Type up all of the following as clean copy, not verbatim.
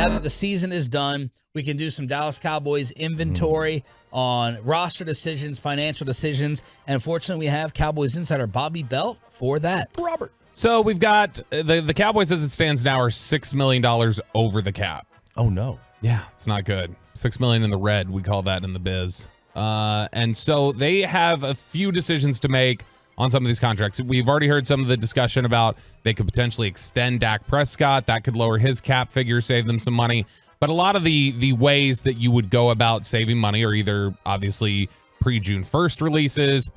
now that the season is done, we can do some Dallas Cowboys inventory on roster decisions, financial decisions, and unfortunately, we have Cowboys insider Bobby Belt for that. Robert. So we've got the Cowboys as it stands now are $6 million over the cap. Oh, no. Yeah, it's not good. $6 million in the red, we call that in the biz. And so they have a few decisions to make on some of these contracts. We've already heard some of the discussion about they could potentially extend Dak Prescott. That could lower his cap figure, save them some money. But a lot of the ways that you would go about saving money are either obviously pre-June 1st releases,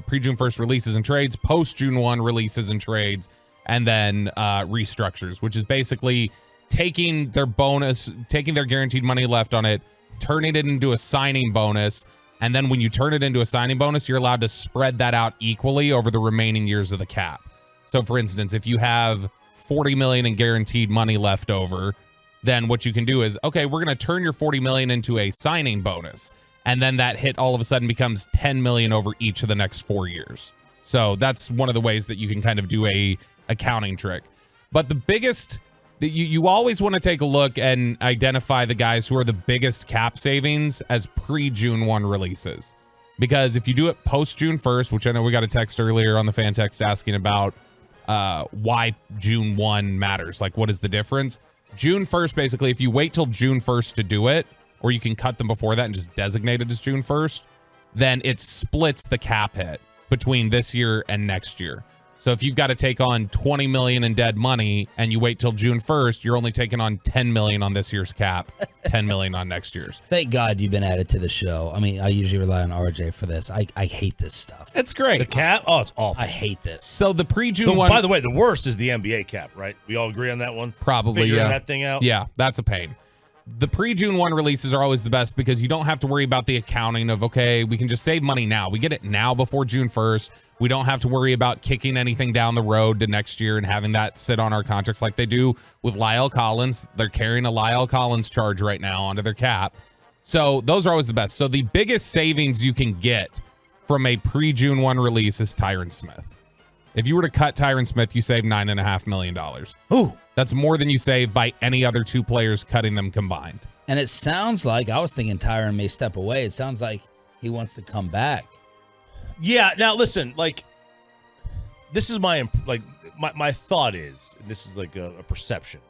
pre-June 1st releases and trades, post-June 1 releases and trades, and then restructures, which is basically taking their bonus, taking their guaranteed money left on it, turning it into a signing bonus, and then when you turn it into a signing bonus, you're allowed to spread that out equally over the remaining years of the cap. So for instance, if you have $40 million in guaranteed money left over, then what you can do is, okay, we're going to turn your $40 million into a signing bonus. And then that hit all of a sudden becomes $10 million over each of the next 4 years. So that's one of the ways that you can kind of do a accounting trick. But the biggest, you always want to take a look and identify the guys who are the biggest cap savings as pre-June 1 releases. Because if you do it post-June 1st, which I know we got a text earlier on the fan text asking about why June 1 matters. Like, what is the difference? June 1st, basically, if you wait till June 1st to do it, or you can cut them before that and just designate it as June 1st, then it splits the cap hit between this year and next year. So if you've got to take on $20 million in dead money and you wait till June 1st, you're only taking on $10 million on this year's cap, $10 million on next year's. Thank God you've been added to the show. I mean, I usually rely on RJ for this. I hate this stuff. It's great. The cap? Oh, it's awful. I hate this. So the pre-June one... By the way, the worst is the NBA cap, right? We all agree on that one? Probably, Figuring yeah. that thing out? Yeah, that's a pain. The pre-June 1 releases are always the best because you don't have to worry about the accounting of, okay, we can just save money now. We get it now before June 1st. We don't have to worry about kicking anything down the road to next year and having that sit on our contracts like they do with Lyle Collins. They're carrying a Lyle Collins charge right now onto their cap. So those are always the best. So the biggest savings you can get from a pre-June 1 release is Tyron Smith. If you were to cut Tyron Smith, you save $9.5 million. Ooh. That's more than you save by any other two players cutting them combined. And it sounds like, I was thinking Tyron may step away. It sounds like he wants to come back. Yeah. Now, listen, like, this is my thought is, and this is like a perception.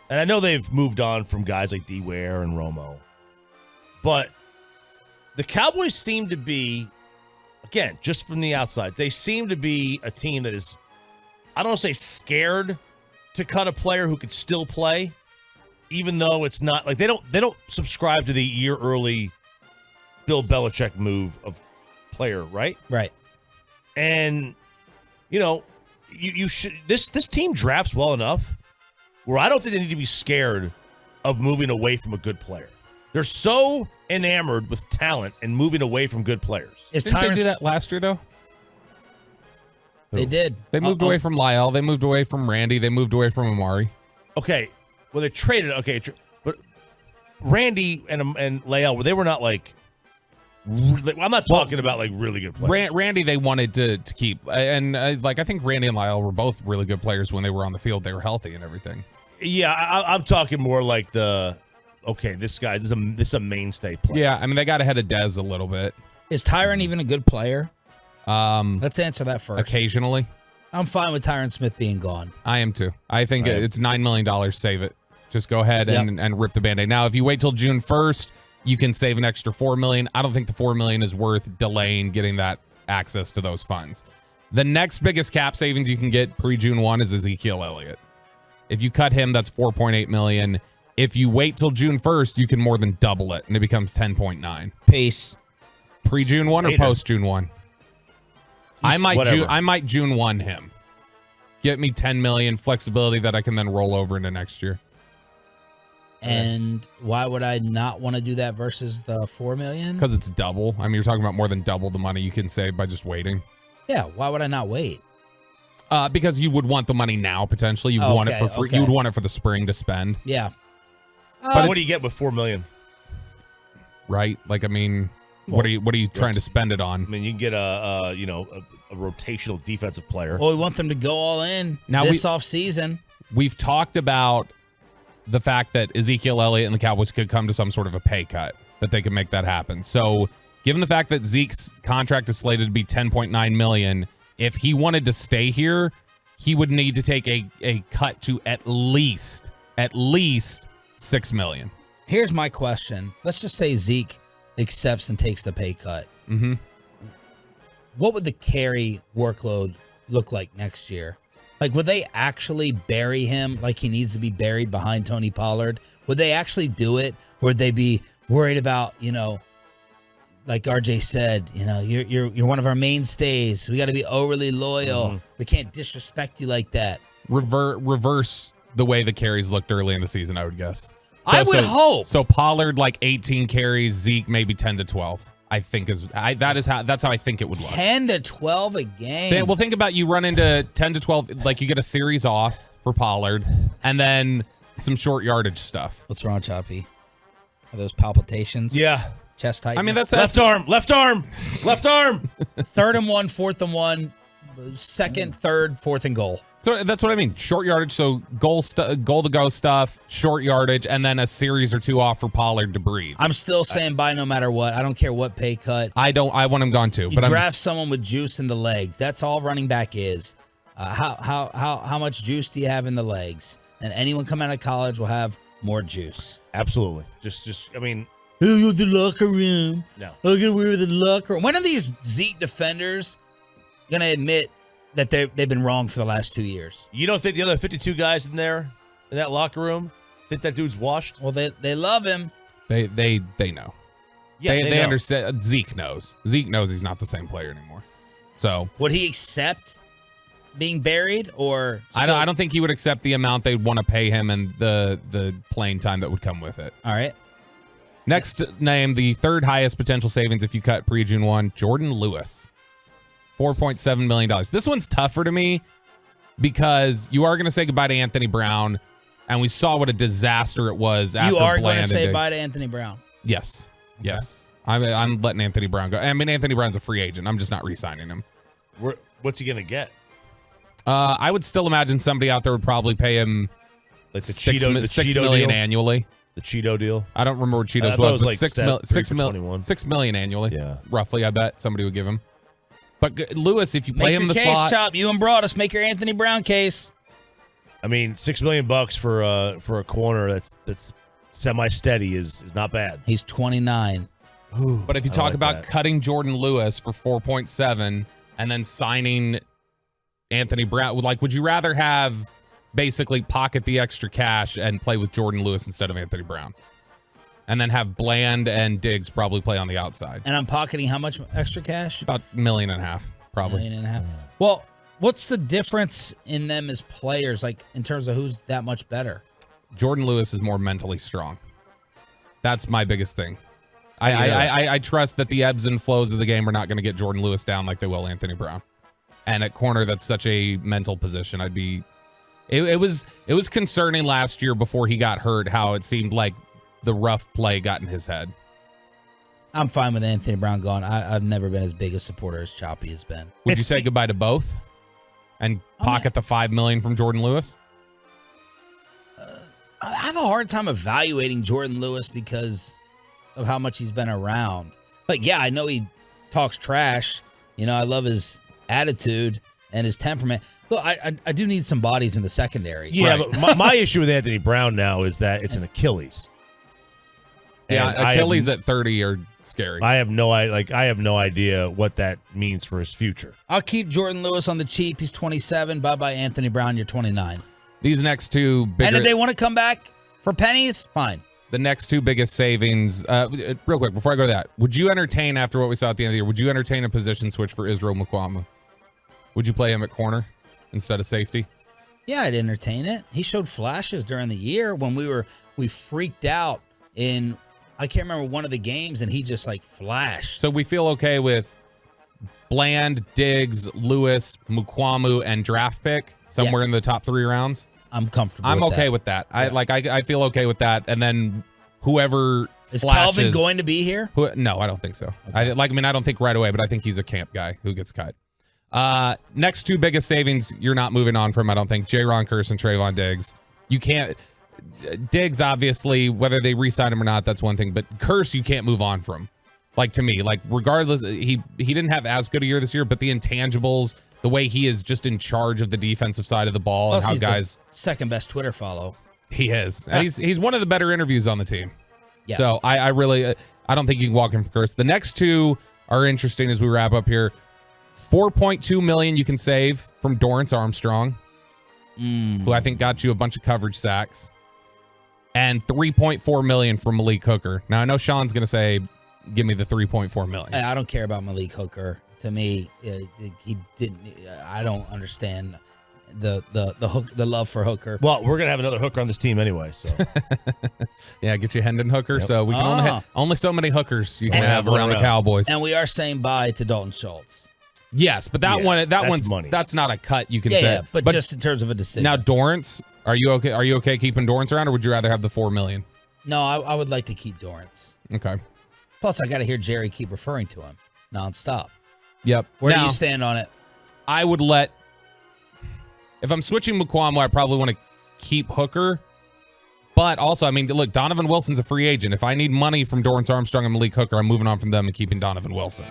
And I know they've moved on from guys like D. Ware and Romo. But the Cowboys seem to be, again, just from the outside, they seem to be a team that is, I don't want to say scared to cut a player who could still play, even though it's not like they don't subscribe to the year early Bill Belichick move of player, right? Right. And you should this team drafts well enough where I don't think they need to be scared of moving away from a good player. They're so enamored with talent and moving away from good players. Didn't they do that last year though? They did. They moved away from Lyle. They moved away from Randy. They moved away from Amari. Okay. Well, they traded. Okay. But Randy and Lyle, they were not like, I'm not talking about like really good players. Randy, they wanted to keep. And I think Randy and Lyle were both really good players when they were on the field. They were healthy and everything. Yeah. I'm talking more like this guy, this is a mainstay player. Yeah. I mean, they got ahead of Dez a little bit. Is Tyron even a good player? Let's answer that first. Occasionally. I'm fine with Tyron Smith being gone. I am too. I think it's $9 million. Save it. Just go ahead and rip the Band-Aid. Now, if you wait till June 1st, you can save an extra $4 million. I don't think the $4 million is worth delaying getting that access to those funds. The next biggest cap savings you can get pre-June 1 is Ezekiel Elliott. If you cut him, that's $4.8 million. If you wait till June 1st, you can more than double it, and it becomes 10.9. Peace. Pre-June 1 or post-June 1? I might June 1 him. Get me $10 million flexibility that I can then roll over into next year. And why would I not want to do that versus the $4 million? Because it's double. I mean, you're talking about more than double the money you can save by just waiting. Yeah, why would I not wait? Because you would want the money now potentially. You would want it for free. You would want it for the spring to spend. Yeah. But what do you get with $4 million? Right? Like, I mean, what are you trying to spend it on? I mean, you can get a rotational defensive player. Well, we want them to go all in now this offseason. We've talked about the fact that Ezekiel Elliott and the Cowboys could come to some sort of a pay cut, that they can make that happen. So given the fact that Zeke's contract is slated to be $10.9 million, if he wanted to stay here, he would need to take a cut to at least $6 million. Here's my question. Let's just say Zeke accepts and takes the pay cut. Mm-hmm. What would the carry workload look like next year? Like, would they actually bury him like he needs to be buried behind Tony Pollard? Would they actually do it? Or would they be worried about, like RJ said, you're one of our mainstays. We got to be overly loyal. Mm-hmm. We can't disrespect you like that. Reverse the way the carries looked early in the season, I would guess. I would hope. So Pollard like 18 carries, Zeke maybe 10 to 12. I think that's how I think it would look. 10 to 12 a game. Well, think about you run into 10 to 12, like you get a series off for Pollard, and then some short yardage stuff. What's wrong, Choppy? Are those palpitations? Yeah. Chest tightness? I mean, that's left arm. 3rd and 1, 4th and 1, 2nd, 3rd, 4th and goal. So that's what I mean. Short yardage, so goal to go stuff, short yardage, and then a series or two off for Pollard to breathe. I'm still saying buy no matter what. I don't care what pay cut. I want him gone too. You draft someone with juice in the legs. That's all running back is. How much juice do you have in the legs? And anyone coming out of college will have more juice. Absolutely. Just I mean, the locker room. No. Look at where the locker room. When are these Zeke defenders gonna admit that they've been wrong for the last 2 years? You don't think the other 52 guys in there, in that locker room, think that dude's washed? Well, they love him. They know. Yeah, they know. understand. Zeke knows. Zeke knows he's not the same player anymore. So would he accept being buried, or I don't think he would accept the amount they'd want to pay him and the playing time that would come with it. All right. Next name, the third highest potential savings if you cut pre-June 1, Jordan Lewis. $4.7 million. This one's tougher to me because you are going to say goodbye to Anthony Brown, and we saw what a disaster it was after You are Bland going to say Diggs. bye to Anthony Brown? Yes. Okay. Yes. I'm letting Anthony Brown go. I mean, Anthony Brown's a free agent. I'm just not re-signing him. What's he going to get? I would still imagine somebody out there would probably pay him like the $6 million annually. The Cheeto deal? I don't remember what Cheetos was, but $6 million annually. Yeah. Roughly, I bet somebody would give him. But Lewis, if you play him in the case, slot, Chop. You and Broadus, make your Anthony Brown case. I mean, $6 million for a corner that's semi-steady is not bad. He's 29. Ooh, but if you talk about cutting Jordan Lewis for 4.7 and then signing Anthony Brown, like, would you rather have basically pocket the extra cash and play with Jordan Lewis instead of Anthony Brown? And then have Bland and Diggs probably play on the outside. And I'm pocketing how much extra cash? About $1.5 million, probably. $1.5 million. Well, what's the difference in them as players, like in terms of who's that much better? Jordan Lewis is more mentally strong. That's my biggest thing. I trust that the ebbs and flows of the game are not going to get Jordan Lewis down like they will Anthony Brown. And at corner, that's such a mental position. It was concerning last year before he got hurt how it seemed like the rough play got in his head. I'm fine with Anthony Brown gone. I've never been as big a supporter as Choppy has been. Would you say goodbye to both and pocket the $5 million from Jordan Lewis? I have a hard time evaluating Jordan Lewis because of how much he's been around. Like, yeah, I know he talks trash. I love his attitude and his temperament. Look, I do need some bodies in the secondary. Yeah, right. but my issue with Anthony Brown now is that it's an Achilles. Yeah, Achilles at 30 are scary. I have no idea what that means for his future. I'll keep Jordan Lewis on the cheap. He's 27. Bye-bye, Anthony Brown. You're 29. These next two bigger... And if they want to come back for pennies, fine. The next two biggest savings, real quick, before I go to that, would you entertain, after what we saw at the end of the year, would you entertain a position switch for Israel Mukuamu? Would you play him at corner instead of safety? Yeah, I'd entertain it. He showed flashes during the year when we freaked out in... I can't remember one of the games, and he just, flashed. So we feel okay with Bland, Diggs, Lewis, Mukuamu, and draft pick somewhere in the top 3 rounds? I'm comfortable I'm with okay that. with that. Yeah. I feel okay with that. And then whoever Is flashes... Calvin going to be here? No, I don't think so. Okay. I don't think right away, but I think he's a camp guy who gets cut. Next two biggest savings, you're not moving on from, I don't think. J-Ron Curse and Trayvon Diggs. You can't... Diggs, obviously, whether they re-sign him or not, that's one thing. But Curse, you can't move on from. Like, to me, like, regardless, he didn't have as good a year this year, but the intangibles, the way he is just in charge of the defensive side of the ball, Plus, and how he's guys. the second best Twitter follow. He is. And he's one of the better interviews on the team. Yeah. So I really, I don't think you can walk him for Curse. The next two are interesting as we wrap up here. $4.2 million you can save from Dorrance Armstrong, who I think got you a bunch of coverage sacks, and $3.4 million from Malik Hooker. Now I know Sean's going to say, give me the $3.4 million. I don't care about Malik Hooker. To me, he didn't. I don't understand the love for Hooker. Well, we're gonna have another hooker on this team anyway, so Yeah, get you Hendon Hooker. Yep. So we can only so many hookers you can have one around the Cowboys. And we are saying bye to Dalton Schultz. Yes, but one's money. That's not a cut you can say. Yeah, but just in terms of a decision. Now Dorrance, are you okay? Are you okay keeping Dorrance around, or would you rather have the $4 million? No, I would like to keep Dorrance. Okay. Plus, I got to hear Jerry keep referring to him nonstop. Yep. Where do you stand on it? I would if I'm switching Mukwamo, I probably want to keep Hooker. But also, I mean, look, Donovan Wilson's a free agent. If I need money from Dorrance Armstrong and Malik Hooker, I'm moving on from them and keeping Donovan Wilson.